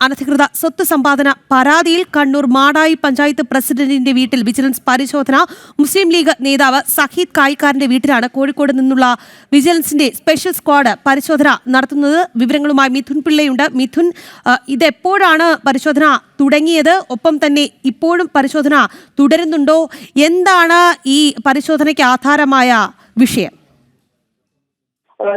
അനധികൃത സ്വത്ത് സമ്പാദന പരാതിയിൽ കണ്ണൂർ മാടായി പഞ്ചായത്ത് പ്രസിഡന്റിന്റെ വീട്ടിൽ വിജിലൻസ് പരിശോധന. മുസ്ലിം ലീഗ് നേതാവ് സഹീദ് കായിക്കാരന്റെ വീട്ടിലാണ് കോഴിക്കോട് നിന്നുള്ള വിജിലൻസിന്റെ സ്പെഷ്യൽ സ്ക്വാഡ് പരിശോധന നടത്തുന്നത്. വിവരങ്ങളുമായി മിഥുൻ പിള്ളയുണ്ട്. മിഥുൻ, ഇതെപ്പോഴാണ് പരിശോധന തുടങ്ങിയത്? ഒപ്പം തന്നെ ഇപ്പോഴും പരിശോധന തുടരുന്നുണ്ടോ? എന്താണ് ഈ പരിശോധനയ്ക്ക് ആധാരമായ വിഷയം?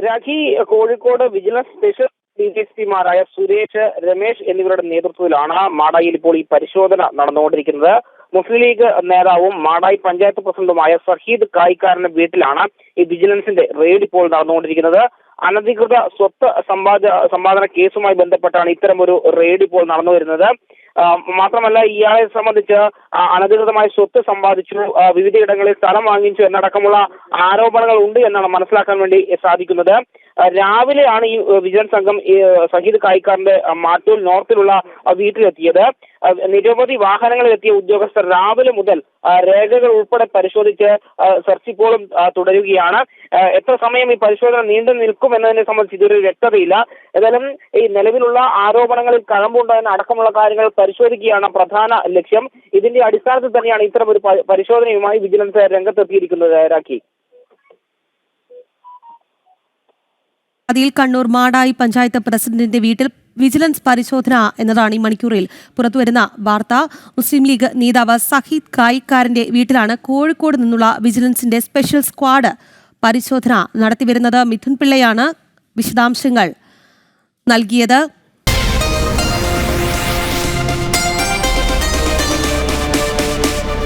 രാഖി, കോഴിക്കോട് വിജിലൻസ് സ്പെഷ്യൽ ഡിഎസ്പിമാരായ സുരേഷ്, രമേശ് എന്നിവരുടെ നേതൃത്വത്തിലാണ് മാടായിൽ ഇപ്പോൾ ഈ പരിശോധന നടന്നുകൊണ്ടിരിക്കുന്നത്. മുസ്ലിം ലീഗ് നേതാവും മാടായി പഞ്ചായത്ത് പ്രസിഡന്റുമായ സഹീദ് കായിക്കാരന്റെ വീട്ടിലാണ് ഈ വിജിലൻസിന്റെ റെയ്ഡ് ഇപ്പോൾ നടന്നുകൊണ്ടിരിക്കുന്നത്. അനധികൃത സ്വത്ത് സമ്പാദന കേസുമായി ബന്ധപ്പെട്ടാണ് ഇത്തരം ഒരു റെയ്ഡ് ഇപ്പോൾ നടന്നു വരുന്നത്. മാത്രമല്ല, ഇയാളെ സംബന്ധിച്ച് അനധികൃതമായി സ്വത്ത് സമ്പാദിച്ചു, വിവിധയിടങ്ങളിൽ സ്ഥലം വാങ്ങിച്ചു എന്നടക്കമുള്ള ആരോപണങ്ങൾ ഉണ്ട് എന്നാണ് മനസ്സിലാക്കാൻ വേണ്ടി സാധിക്കുന്നത്. രാവിലെയാണ് ഈ വിജിലൻസ് സംഘം സഹീദ് കായിക്കാരന്റെ മാട്ടൂൽ നോർത്തിലുള്ള വീട്ടിലെത്തിയത്. നിരവധി വാഹനങ്ങളിൽ എത്തിയ ഉദ്യോഗസ്ഥർ രാവിലെ മുതൽ രേഖകൾ ഉൾപ്പെടെ പരിശോധിച്ച് സെർച്ച് ഇപ്പോഴും തുടരുകയാണ്. എത്ര സമയം ഈ പരിശോധന നീണ്ടു നിൽക്കും എന്നതിനെ സംബന്ധിച്ച് ഇതൊരു വ്യക്തതയില്ല. ഏതായാലും ഈ നിലവിലുള്ള ആരോപണങ്ങളിൽ കഴമ്പുണ്ടോ അടക്കമുള്ള കാര്യങ്ങൾ പരിശോധിക്കുകയാണ് പ്രധാന ലക്ഷ്യം. ഇതിന്റെ അടിസ്ഥാനത്തിൽ തന്നെയാണ് ഇത്തരം ഒരു പരിശോധനയുമായി വിജിലൻസ് രംഗത്തെത്തിയിരിക്കുന്നത്. രാഖി, അതിൽ കണ്ണൂർ മാടായി പഞ്ചായത്ത് പ്രസിഡന്റിന്റെ വീട്ടിൽ വിജിലൻസ് പരിശോധന എന്നതാണ് ഈ മണിക്കൂറിൽ പുറത്തുവരുന്ന വാർത്ത. മുസ്ലിം ലീഗ് നേതാവ് സഹീദ് കായിക്കാരന്റെ വീട്ടിലാണ് കോഴിക്കോട് നിന്നുള്ള വിജിലൻസിന്റെ സ്പെഷ്യൽ സ്ക്വാഡ് പരിശോധന നടത്തിവരുന്നത്. മിഥുൻ പിള്ളയാണ് വിശദാംശങ്ങൾ നൽകിയത്.